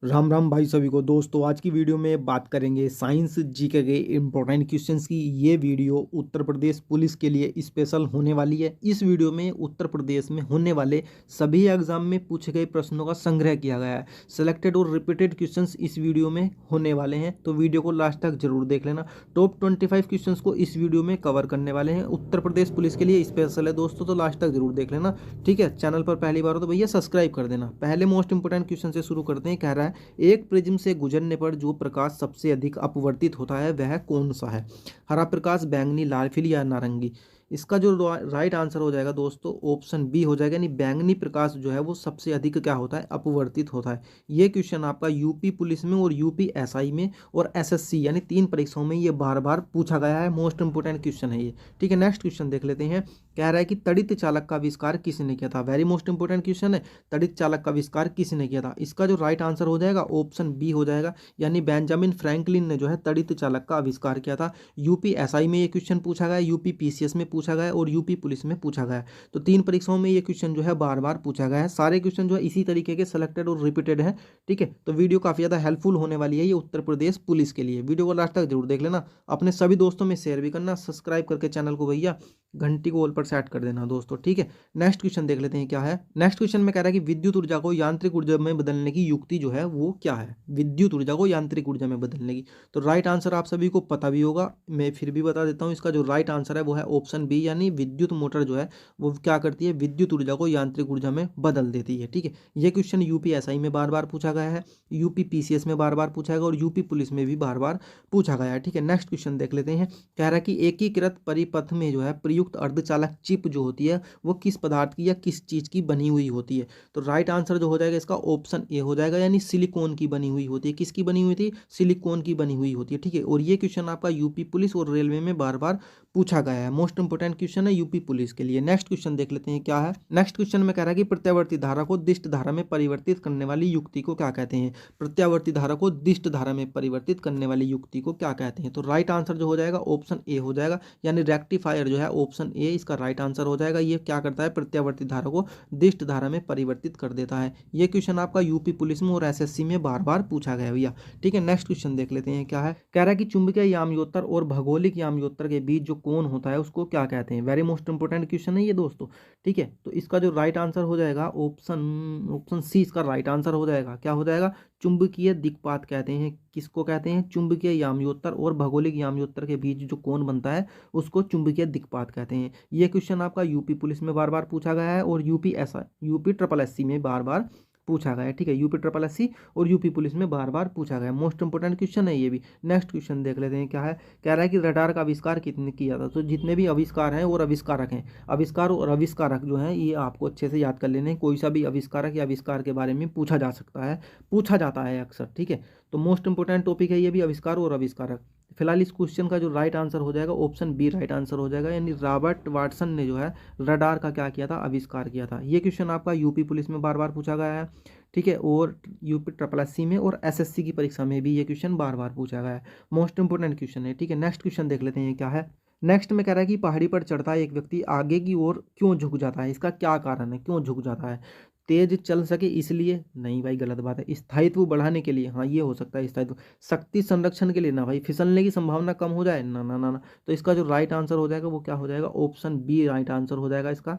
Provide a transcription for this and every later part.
राम राम भाई सभी को दोस्तों। आज की वीडियो में बात करेंगे साइंस जीके के इम्पोर्टेंट क्वेश्चंस की। ये वीडियो उत्तर प्रदेश पुलिस के लिए स्पेशल होने वाली है। इस वीडियो में उत्तर प्रदेश में होने वाले सभी एग्जाम में पूछे गए प्रश्नों का संग्रह किया गया है। सिलेक्टेड और रिपीटेड क्वेश्चंस इस वीडियो में होने वाले हैं, तो वीडियो को लास्ट तक जरूर देख लेना। टॉप 25 क्वेश्चंस को इस वीडियो में कवर करने वाले हैं। उत्तर प्रदेश पुलिस के लिए स्पेशल है दोस्तों, तो लास्ट तक जरूर देख लेना। ठीक है, चैनल पर पहली बार हो तो भैया सब्सक्राइब कर देना। पहले मोस्ट इंपोर्टेंट क्वेश्चन से शुरू करते हैं। कह रहा है एक प्रिज्म से गुजरने पर जो प्रकाश सबसे अधिक अपवर्तित होता है वह कौन सा है? हरा प्रकाश, बैंगनी, लाल, पीली या नारंगी? इसका जो राइट आंसर हो जाएगा दोस्तों ऑप्शन बी हो जाएगा, यानी बैंगनी प्रकाश जो है वो सबसे अधिक क्या होता है, अपवर्तित होता है। ये क्वेश्चन आपका यूपी पुलिस में और यूपी एसआई में और एसएससी यानी 3 परीक्षाओं में ये बार बार पूछा गया है। मोस्ट इंपोर्टेंट क्वेश्चन है ये। ठीक है, नेक्स्ट क्वेश्चन देख लेते हैं। कह रहा है कि तड़ित चालक का आविष्कार किसने किया था? वेरी मोस्ट इंपोर्टेंट क्वेश्चन है। तड़ित चालक का आविष्कार किसने किया था? इसका जो राइट आंसर हो जाएगा ऑप्शन बी हो जाएगा, यानी बेंजामिन फ्रैंकलिन ने जो है तड़ित चालक का आविष्कार किया था। यूपी एसआई में ये क्वेश्चन पूछा गया, यूपी पीसीएस में पूछा गया और यूपी पुलिस में पूछा गया। तो 3 परीक्षाओं में ये क्वेश्चन जो है बार बार पूछा गया है। सारे क्वेश्चन जो है इसी तरीके के सिलेक्टेड और रिपीटेड है। ठीक है, तो वीडियो काफी ज्यादा हेल्पफुल होने वाली है ये उत्तर प्रदेश पुलिस के लिए। वीडियो को लास्ट तक जरूर देख लेना, अपने सभी दोस्तों में शेयर भी करना, सब्सक्राइब करके चैनल को भैया घंटी को ऑल पर सेट कर देना दोस्तों। ठीक है, नेक्स्ट क्वेश्चन देख लेते हैं क्या है। नेक्स्ट क्वेश्चन में कह रहा है कि विद्युत ऊर्जा को यांत्रिक ऊर्जा में बदलने की युक्ति जो है वो क्या है? विद्युत ऊर्जा को यांत्रिक ऊर्जा में बदलने की, तो राइट आंसर आप सभी को पता भी होगा, मैं फिर भी बता देता हूँ। इसका जो राइट आंसर है वो है ऑप्शन बी, यानी विद्युत मोटर जो है वो क्या करती है, विद्युत ऊर्जा को यांत्रिक ऊर्जा में बदल देती है। ठीक है, ये क्वेश्चन यूपी एसआई में बार बार पूछा गया है, यूपी पीसीएस में बार बार पूछा गया और यूपी पुलिस में भी बार बार पूछा गया है। ठीक है, नेक्स्ट क्वेश्चन देख लेते हैं। कह रहा है कि एकीकृत परिपथ में जो है प्रयुक्त अर्धचालक चिप जो होती है वो किस पदार्थ की या किस चीज की बनी हुई होती है? तो राइट आंसर जो हो जाएगा इसका ऑप्शन ए हो जाएगा, यानी सिलिकॉन की बनी हुई होती है। किसकी बनी हुई थी? सिलिकॉन की बनी हुई होती है। ठीक है, और ये क्वेश्चन आपका यूपी पुलिस और रेलवे में बार बार पूछा गया है। मोस्ट इंपोर्टेंट क्वेश्चन है यूपी पुलिस के लिए। नेक्स्ट क्वेश्चन देख लेते हैं क्या है। नेक्स्ट क्वेश्चन में कह रहा है कि प्रत्यावर्ती धारा को दिष्ट धारा में परिवर्तित करने वाली युक्ति को क्या कहते हैं? प्रत्यावर्ती धारा को दिष्ट धारा में परिवर्तित करने वाली युक्ति को क्या कहते हैं? तो राइट आंसर जो हो जाएगा ऑप्शन ए हो जाएगा, यानी रेक्टिफायर जो है ऑप्शन ए इसका राइट आंसर हो जाएगा। ये क्या करता है, प्रत्यावर्ती धारा को दिष्ट धारा में परिवर्तित कर देता है। ये क्वेश्चन आपका यूपी पुलिस में और एसएससी में बार बार पूछा गया भैया। ठीक है, नेक्स्ट क्वेश्चन देख लेते हैं क्या है। कह रहा है कि चुंबकीय याम्योत्तर और भौगोलिक याम्योत्तर के बीच जो कोण होता है उसको क्या कहते हैं? वेरी मोस्ट इंपोर्टेंट क्वेश्चन है ये दोस्तों। ठीक है, तो इसका जो राइट आंसर हो जाएगा ऑप्शन ऑप्शन सी इसका राइट आंसर हो जाएगा। क्या हो जाएगा? चुंबकीय दिक्पात कहते हैं। किसको कहते हैं? चुंबकीय याम्योत्तर और भौगोलिक याम्योत्तर के बीच जो कोण बनता है उसको चुंबकीय दिक्पात कहते हैं। ये क्वेश्चन आपका यूपी पुलिस में बार बार पूछा गया है और यूपी ट्रिपल एससी में बार बार पूछा गया है। ठीक है, यूपी ट्रिपल एससी और यूपी पुलिस में बार बार पूछा गया है। मोस्ट इंपोर्टेंट क्वेश्चन है ये भी। नेक्स्ट क्वेश्चन देख लेते हैं क्या है। कह रहा है कि रडार का आविष्कार कितने किया था? तो जितने भी आविष्कार हैं और आविष्कारक हैं, आविष्कार और आविष्कारक जो हैं ये आपको अच्छे से याद कर लेने हैं। कोई सा भी आविष्कारक या आविष्कार के बारे में पूछा जा सकता है, पूछा जाता है अक्सर। ठीक है, तो मोस्ट इंपोर्टेंट टॉपिक है ये भी, आविष्कार और आविष्कारक। फिलहाल इस क्वेश्चन का जो राइट आंसर हो जाएगा ऑप्शन बी राइट आंसर हो जाएगा, यानी रॉबर्ट वाटसन ने जो है रडार का क्या किया था, आविष्कार किया था। ये क्वेश्चन आपका यूपी पुलिस में बार बार पूछा गया है। ठीक है, और यूपी ट्रिपल एससी में और एसएससी की परीक्षा में भी ये क्वेश्चन बार बार पूछा गया है। मोस्ट इंपोर्टेंट क्वेश्चन है। ठीक है, नेक्स्ट क्वेश्चन देख लेते हैं क्या है। नेक्स्ट में कह रहा है कि पहाड़ी पर चढ़ता है एक व्यक्ति आगे की ओर क्यों झुक जाता है? इसका क्या कारण है, क्यों झुक जाता है? तेज चल सके इसलिए? नहीं भाई, गलत बात है। स्थायित्व बढ़ाने के लिए? हाँ, ये हो सकता है स्थायित्व। शक्ति संरक्षण के लिए? ना भाई। फिसलने की संभावना कम हो जाए? ना ना ना ना। तो इसका जो राइट आंसर हो जाएगा वो क्या हो जाएगा, ऑप्शन बी राइट आंसर हो जाएगा इसका।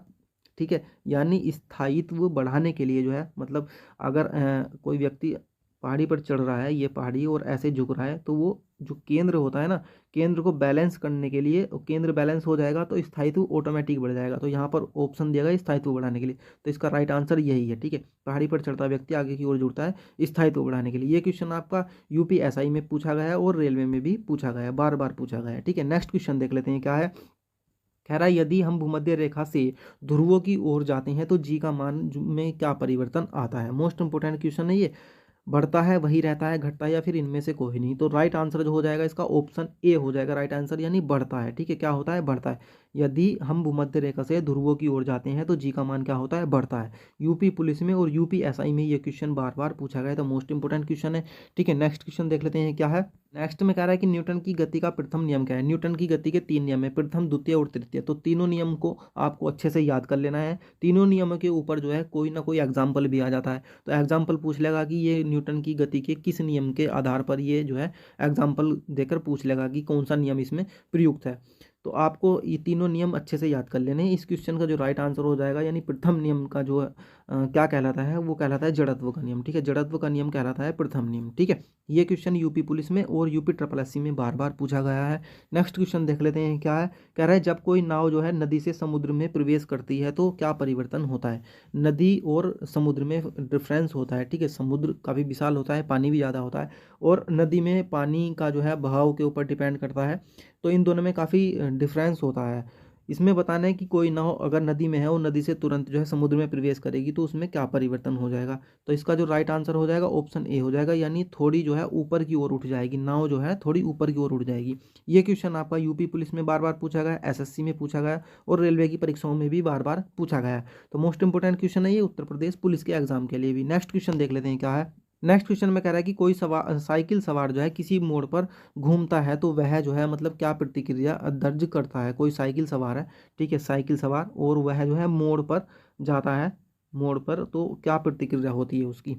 ठीक है, यानी स्थायित्व बढ़ाने के लिए जो है, मतलब अगर कोई व्यक्ति पहाड़ी पर चढ़ रहा है, ये पहाड़ी और ऐसे झुक रहा है, तो वो जो केंद्र होता है ना, केंद्र को बैलेंस करने के लिए, केंद्र बैलेंस हो जाएगा तो स्थायित्व ऑटोमेटिक बढ़ जाएगा। तो यहाँ पर ऑप्शन दिया गया स्थायित्व बढ़ाने के लिए, तो इसका राइट आंसर यही है। ठीक है, पहाड़ी पर चढ़ता व्यक्ति आगे की ओर जुड़ता है स्थायित्व बढ़ाने के लिए। ये क्वेश्चन आपका यूपी एसआई में पूछा गया है और रेलवे में भी पूछा गया है, बार बार पूछा गया है। ठीक है, नेक्स्ट क्वेश्चन देख लेते हैं क्या है। कह रहा है यदि हम भूमध्य रेखा से ध्रुवों की ओर जाते हैं तो जी का मान में क्या परिवर्तन आता है? मोस्ट इंपोर्टेंट क्वेश्चन है ये। बढ़ता है, वही रहता है, घटता है, या फिर इनमें से कोई नहीं? तो राइट आंसर जो हो जाएगा इसका ऑप्शन ए हो जाएगा राइट आंसर, यानी बढ़ता है। ठीक है, क्या होता है, बढ़ता है। यदि हम भूमध्य रेखा से ध्रुवों की ओर जाते हैं तो जी का मान क्या होता है, बढ़ता है। यूपी पुलिस में और यूपी एसआई में ये क्वेश्चन बार बार पूछा गया है, तो मोस्ट इंपोर्टेंट क्वेश्चन है। ठीक है, नेक्स्ट क्वेश्चन देख लेते हैं क्या है। नेक्स्ट में कह रहा है कि न्यूटन की गति का प्रथम नियम क्या है। न्यूटन की गति के 3 नियम है, प्रथम, द्वितीय और तृतीय। तो तीनों नियम को आपको अच्छे से याद कर लेना है। तीनों नियमों के ऊपर जो है कोई ना कोई एग्जाम्पल भी आ जाता है, तो एग्जाम्पल पूछ लेगा कि ये न्यूटन की गति के किस नियम के आधार पर ये जो है एग्जाम्पल देकर पूछ लेगा कि कौन सा नियम इसमें प्रयुक्त है। तो आपको ये तीनों नियम अच्छे से याद कर लेने हैं। इस क्वेश्चन का जो राइट आंसर हो जाएगा, यानी प्रथम नियम का जो क्या कहलाता है, वो कहलाता है जड़त्व का नियम। ठीक है, जड़त्व का नियम कहलाता है प्रथम नियम। ठीक है, ये क्वेश्चन यूपी पुलिस में और यूपी ट्रिपल एससी में बार बार पूछा गया है। नेक्स्ट क्वेश्चन देख लेते हैं क्या है। कह रहा है जब कोई नाव जो है नदी से समुद्र में प्रवेश करती है तो क्या परिवर्तन होता है। नदी और समुद्र में डिफरेंस होता है। ठीक है, समुद्र काफ़ी विशाल होता है, पानी भी ज़्यादा होता है, और नदी में पानी का जो है बहाव के ऊपर डिपेंड करता है, तो इन दोनों में काफ़ी डिफरेंस होता है। इसमें बताना है कि कोई नाव अगर नदी में है और नदी से तुरंत जो है समुद्र में प्रवेश करेगी तो उसमें क्या परिवर्तन हो जाएगा। तो इसका जो राइट आंसर हो जाएगा ऑप्शन ए हो जाएगा, यानी थोड़ी जो है ऊपर की ओर उठ जाएगी, नाव जो है थोड़ी ऊपर की ओर उठ जाएगी। ये क्वेश्चन आपका यूपी पुलिस में बार बार पूछा गया, एसएससी में पूछा गया और रेलवे की परीक्षाओं में भी बार बार पूछा गया। तो मोस्ट इंपोर्टेंट क्वेश्चन है ये उत्तर प्रदेश पुलिस के एग्जाम के लिए भी। नेक्स्ट क्वेश्चन देख लेते हैं क्या है। नेक्स्ट क्वेश्चन में कह रहा है कि कोई साइकिल सवार जो है किसी मोड़ पर घूमता है तो वह जो है मतलब क्या प्रतिक्रिया दर्ज करता है। कोई साइकिल सवार है, ठीक है, साइकिल सवार, और वह जो है मोड़ पर जाता है, मोड़ पर, तो क्या प्रतिक्रिया होती है उसकी।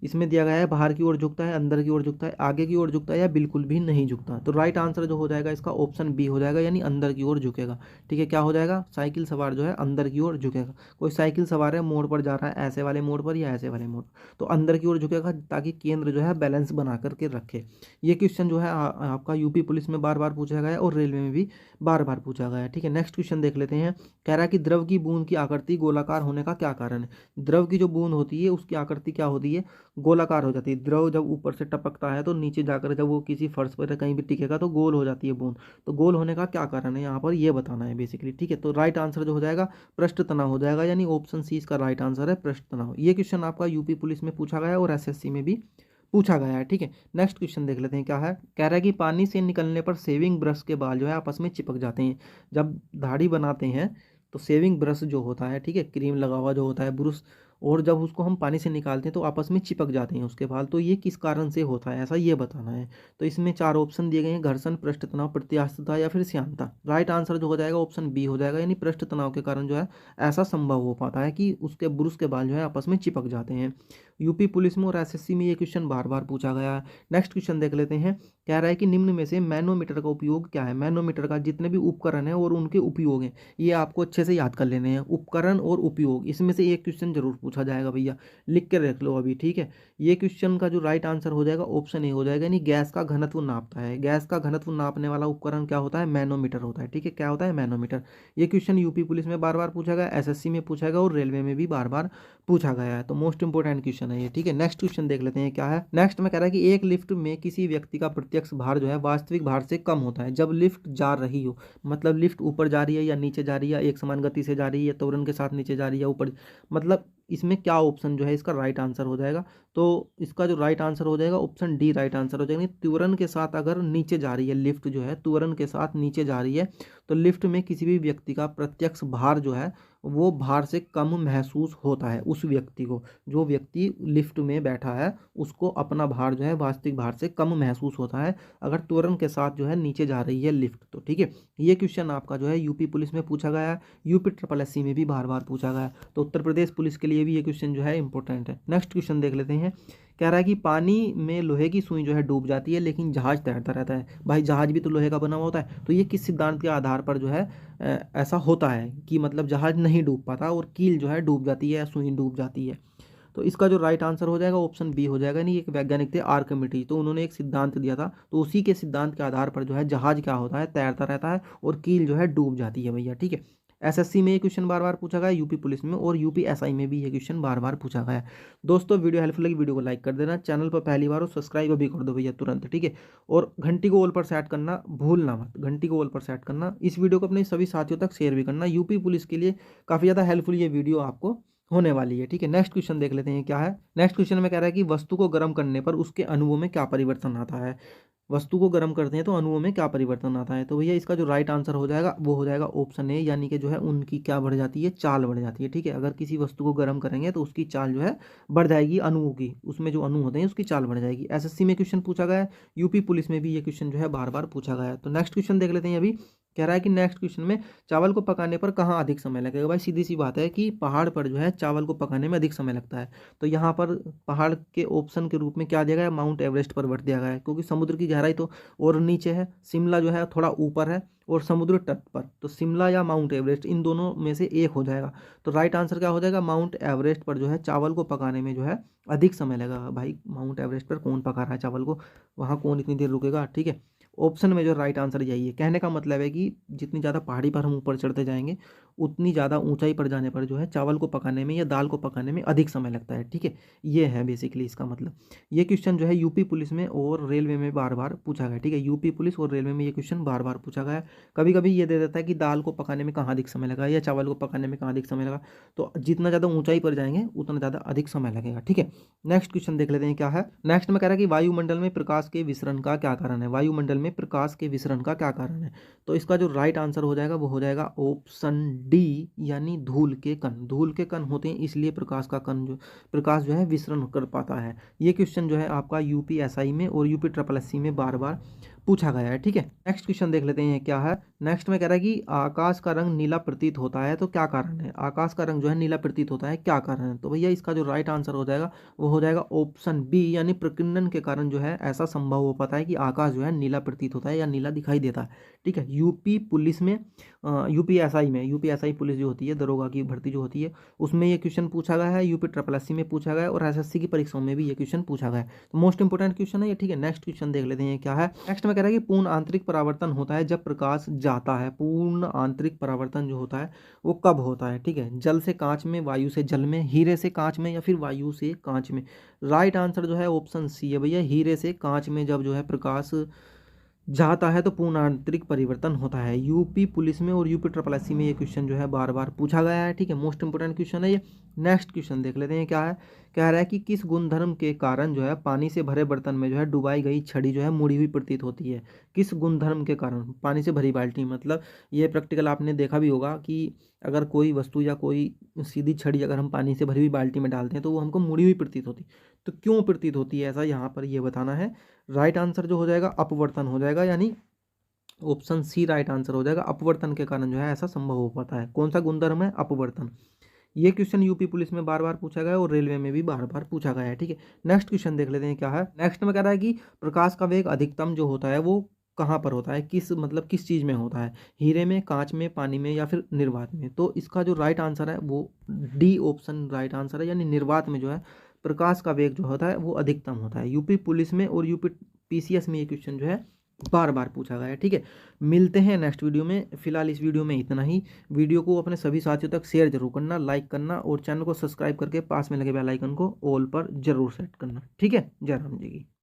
इसमें दिया गया है बाहर की ओर झुकता है, अंदर की ओर झुकता है, आगे की ओर झुकता है, या बिल्कुल भी नहीं झुकता। तो राइट आंसर जो हो जाएगा इसका ऑप्शन बी हो जाएगा, यानी अंदर की ओर झुकेगा। ठीक है, क्या हो जाएगा, साइकिल सवार जो है अंदर की ओर झुकेगा। कोई साइकिल सवार है, मोड़ पर जा रहा है, ऐसे वाले मोड़ पर या ऐसे वाले मोड़, तो अंदर की ओर झुकेगा ताकि केंद्र जो है बैलेंस बना करके रखे। ये क्वेश्चन जो है आपका यूपी पुलिस में बार बार पूछा गया है और रेलवे में भी बार बार पूछा गया है। ठीक है, नेक्स्ट क्वेश्चन देख लेते हैं। कह रहा है कि द्रव की बूंद की आकृति गोलाकार होने का क्या कारण है। द्रव की जो बूंद होती है उसकी आकृति क्या होती है, गोलाकार हो जाती है। द्रव जब ऊपर से टपकता है तो नीचे जाकर जब वो किसी फर्श पर कहीं भी टिकेगा तो गोल हो जाती है बूंद। तो गोल होने का क्या कारण है यहाँ पर, ये बताना है बेसिकली। ठीक है, तो राइट आंसर जो हो जाएगा पृष्ठ तनाव हो जाएगा, यानी ऑप्शन सी इसका राइट आंसर है, पृष्ठ तनाव। ये क्वेश्चन आपका यूपी पुलिस में पूछा गया है और एसएससी में भी पूछा गया है। ठीक है, नेक्स्ट क्वेश्चन देख लेते हैं क्या है। कह रहा है कि पानी से निकलने पर सेविंग ब्रश के बाल जो है आपस में चिपक जाते हैं। जब दाढ़ी बनाते हैं तो सेविंग ब्रश जो होता है, ठीक है, क्रीम लगा हुआ जो होता है ब्रश, और जब उसको हम पानी से निकालते हैं तो आपस में चिपक जाते हैं उसके बाल। तो ये किस कारण से होता है ऐसा, ये बताना है। तो इसमें 4 ऑप्शन दिए गए हैं, घर्षण, पृष्ठ तनाव, प्रत्यास्थता या फिर श्यानता। राइट आंसर जो हो जाएगा ऑप्शन बी हो जाएगा, यानी पृष्ठ तनाव के कारण जो है ऐसा संभव हो पाता है कि उसके ब्रुश के बाल जो है आपस में चिपक जाते हैं। यूपी पुलिस में और एसएससी में ये क्वेश्चन बार बार पूछा गया है। नेक्स्ट क्वेश्चन देख लेते हैं। कह रहा है कि निम्न में से मैनोमीटर का उपयोग क्या है। मैनोमीटर का जितने भी उपकरण हैं और उनके उपयोग हैं ये आपको अच्छे से याद कर लेने हैं। उपकरण और उपयोग, इसमें से एक क्वेश्चन जरूर पूछा जाएगा भैया, लिख के रख लो अभी। ठीक है, ये क्वेश्चन का जो राइट आंसर हो जाएगा ऑप्शन ए हो जाएगा, यानी गैस का घनत्व नापता है। गैस का घनत्व नापने वाला उपकरण क्या होता है, मैनोमीटर होता है। ठीक है, क्या होता है, मैनोमीटर। ये क्वेश्चन यूपी पुलिस में बार बार पूछा गया, एसएससी में पूछा गया और रेलवे में भी बार बार पूछा गया है। तो मोस्ट इंपोर्टेंट क्वेश्चन है ये। ठीक है, नेक्स्ट क्वेश्चन देख लेते हैं क्या है। नेक्स्ट में कह रहा है कि एक लिफ्ट में किसी व्यक्ति का प्रत्यक्ष भार जो है वास्तविक भार से कम होता है जब लिफ्ट जा रही हो। मतलब लिफ्ट ऊपर जा रही है या नीचे जा रही है, एक समान गति से जा रही है, त्वरण के साथ नीचे जा रही है, ऊपर, मतलब इसमें क्या ऑप्शन जो है इसका राइट आंसर हो जाएगा। तो इसका जो राइट आंसर हो जाएगा ऑप्शन डी राइट आंसर हो जाएगा। त्वरण के साथ अगर नीचे जा रही है लिफ्ट जो है, त्वरण के साथ नीचे जा रही है, तो लिफ्ट में किसी भी व्यक्ति का प्रत्यक्ष भार जो है वो भार से कम महसूस होता है। उस व्यक्ति को, जो व्यक्ति लिफ्ट में बैठा है उसको अपना भार जो है वास्तविक भार से कम महसूस होता है अगर त्वरण के साथ जो है नीचे जा रही है लिफ्ट। तो ठीक है, ये क्वेश्चन आपका जो है यूपी पुलिस में पूछा गया है, यूपी ट्रिपल एससी में भी बार बार पूछा गया है। तो उत्तर प्रदेश पुलिस के लिए भी ये क्वेश्चन जो है इंपॉर्टेंट है। नेक्स्ट क्वेश्चन देख लेते हैं। कह रहा है कि पानी में लोहे की सुई जो है डूब जाती है लेकिन जहाज तैरता रहता है। भाई जहाज भी तो लोहे का बना हुआ होता है, तो ये किस सिद्धांत के आधार पर जो है ऐसा होता है कि मतलब जहाज नहीं डूब पाता और कील जो है डूब जाती है या सुई डूब जाती है। तो इसका जो राइट आंसर हो जाएगा ऑप्शन बी हो जाएगा। नहीं, एक वैज्ञानिक थे आर्किमिडीज, तो उन्होंने एक सिद्धांत दिया था, तो उसी के सिद्धांत के आधार पर जो है जहाज क्या होता है, तैरता रहता है और कील जो है डूब जाती है भैया। ठीक है, एसएससी में ये क्वेश्चन बार बार पूछा गया, यूपी पुलिस में और यूपी एसआई में भी ये क्वेश्चन बार बार पूछा गया है। दोस्तों वीडियो हेल्पफुल लगी वीडियो को लाइक कर देना, चैनल पर पहली बार हो सब्सक्राइब भी कर दो भैया तुरंत। ठीक है, और घंटी को ऑल पर सेट करना भूलना मत, घंटी को ऑल पर सेट करना। इस वीडियो को अपने सभी साथियों तक शेयर भी करना। यूपी पुलिस के लिए काफ़ी ज़्यादा हेल्पफुल ये वीडियो आपको होने वाली है। ठीक है, नेक्स्ट क्वेश्चन देख लेते हैं क्या है। नेक्स्ट क्वेश्चन में कह रहा है कि वस्तु को गर्म करने पर उसके अणुओं में क्या परिवर्तन आता है। वस्तु को गर्म करते हैं तो अणुओं में क्या परिवर्तन आता है। तो भैया इसका जो राइट आंसर हो जाएगा वो हो जाएगा ऑप्शन ए, यानी कि जो है उनकी क्या बढ़ जाती है, चाल बढ़ जाती है। ठीक है, अगर किसी वस्तु को गर्म करेंगे तो उसकी चाल जो है बढ़ जाएगी, अणुओं की, उसमें जो अणु होते हैं उसकी चाल बढ़ जाएगी। एसएससी में क्वेश्चन पूछा गया है, यूपी पुलिस में भी ये क्वेश्चन जो है बार बार पूछा गया है। तो नेक्स्ट क्वेश्चन देख लेते हैं अभी। कह रहा है कि नेक्स्ट क्वेश्चन में चावल को पकाने पर कहाँ अधिक समय लगेगा। भाई सीधी सी बात है कि पहाड़ पर जो है चावल को पकाने में अधिक समय लगता है। तो यहाँ पर पहाड़ के ऑप्शन के रूप में क्या दिया गया है, माउंट एवरेस्ट पर्वत दिया गया है, क्योंकि समुद्र की गहराई तो और नीचे है, शिमला जो है थोड़ा ऊपर है और समुद्र तट पर, तो शिमला या माउंट एवरेस्ट इन दोनों में से एक हो जाएगा। तो राइट आंसर क्या हो जाएगा, माउंट एवरेस्ट पर जो है चावल को पकाने में जो है अधिक समय लगेगा। भाई माउंट एवरेस्ट पर कौन पका रहा है चावल को, वहाँ कौन इतनी देर रुकेगा। ठीक है, ऑप्शन में जो राइट आंसर यही है। कहने का मतलब है कि जितनी ज़्यादा पहाड़ी पर हम ऊपर चढ़ते जाएंगे उतनी ज़्यादा ऊंचाई पर जाने पर जो है चावल को पकाने में या दाल को पकाने में अधिक समय लगता है। ठीक है, ये है बेसिकली इसका मतलब। ये क्वेश्चन जो है यूपी पुलिस में और रेलवे में बार बार पूछा गया है। ठीक है, यूपी पुलिस और रेलवे में ये क्वेश्चन बार बार पूछा गया है। कभी कभी ये दे देता है कि दाल को पकाने में कहाँ अधिक समय लगा या चावल को पकाने में कहाँ अधिक समय लगा। तो जितना ज़्यादा ऊंचाई पर जाएंगे उतना ज़्यादा अधिक समय लगेगा। ठीक है, नेक्स्ट क्वेश्चन देख लेते हैं क्या है। नेक्स्ट में कह रहा है कि वायुमंडल में प्रकाश के विसरण का क्या कारण है। वायुमंडल में प्रकाश के विसरण का क्या कारण है। तो इसका जो राइट आंसर हो जाएगा वो हो जाएगा ऑप्शन डी, यानी धूल के कण। धूल के कण होते हैं इसलिए प्रकाश जो है विसरण कर पाता है। ये क्वेश्चन जो है आपका यूपीएसआई में और यूपी ट्रिपल एससी में बार बार पूछा गया है। ठीक है, नेक्स्ट क्वेश्चन देख लेते हैं क्या है। नेक्स्ट में कह रहा है कि आकाश का रंग नीला प्रतीत होता है तो क्या कारण है। आकाश का रंग जो है नीला प्रतीत होता है, क्या कारण है। तो भैया इसका जो राइट आंसर हो जाएगा वो हो जाएगा ऑप्शन बी, यानी प्रकीर्णन के कारण जो है ऐसा संभव हो पाता है कि आकाश जो है नीला प्रतीत होता है या नीला दिखाई देता है। ठीक है, यूपी पुलिस में यूपीएसआई पुलिस जो होती है, दरोगा की भर्ती जो होती है, उसमें ये क्वेश्चन पूछा गया है। यूपी ट्रिपल एससी में पूछा गया है और एसएससी की परीक्षाओं में भी ये क्वेश्चन पूछा गया है। तो मोस्ट इंपोर्टेंट क्वेश्चन है ये। ठीक है, नेक्स्ट क्वेश्चन देख लेते हैं क्या है। नेक्स्ट में कह रहा है कि पूर्ण आंतरिक परावर्तन होता है जब प्रकाश जाता है। पूर्ण आंतरिक परावर्तन जो होता है वो कब होता है। ठीक है, जल से कांच में, वायु से जल में, हीरे से कांच में या फिर वायु से कांच में। राइट आंसर जो है ऑप्शन सी है भैया, हीरे से कांच में जब जो है प्रकाश जाता है तो पूर्ण आंतरिक परिवर्तन होता है। यूपी पुलिस में और यूपी ट्रिपल एससी में ये क्वेश्चन जो है बार बार पूछा गया है। ठीक है, मोस्ट इंपोर्टेंट क्वेश्चन है ये। नेक्स्ट क्वेश्चन देख लेते हैं क्या है। कह रहा है कि किस गुणधर्म के कारण जो है पानी से भरे बर्तन में जो है डुबाई गई छड़ी जो है मुड़ी हुई प्रतीत होती है। किस गुणधर्म के कारण पानी से भरी बाल्टी, मतलब ये प्रैक्टिकल आपने देखा भी होगा कि अगर कोई वस्तु या कोई सीधी छड़ी अगर हम पानी से भरी हुई बाल्टी में डालते हैं तो वो हमको मुड़ी हुई प्रतीत होती। तो क्यों प्रतीत होती है ऐसा, यहाँ पर ये बताना है। राइट आंसर जो हो जाएगा अपवर्तन हो जाएगा, यानी ऑप्शन सी राइट आंसर हो जाएगा। अपवर्तन के कारण जो है ऐसा संभव हो पाता है। कौन सा गुणधर्म है, अपवर्तन। ये क्वेश्चन यूपी पुलिस में बार बार पूछा गया है और रेलवे में भी बार बार पूछा गया है। ठीक है, नेक्स्ट क्वेश्चन देख लेते हैं क्या है। नेक्स्ट में कह रहा है कि प्रकाश का वेग अधिकतम जो होता है वो कहाँ पर होता है, किस चीज़ में होता है। हीरे में, कांच में, पानी में या फिर निर्वात में। तो इसका जो राइट आंसर है वो डी ऑप्शन राइट आंसर है, यानी निर्वात में जो है प्रकाश का वेग जो होता है वो अधिकतम होता है। यूपी पुलिस में और यूपी पीसीएस में ये क्वेश्चन जो है बार बार पूछा गया है। ठीक है, मिलते हैं नेक्स्ट वीडियो में। फिलहाल इस वीडियो में इतना ही। वीडियो को अपने सभी साथियों तक शेयर जरूर करना, लाइक करना और चैनल को सब्सक्राइब करके पास में लगे बेल आइकन को ऑल पर जरूर सेट करना। ठीक है, जय राम जी की।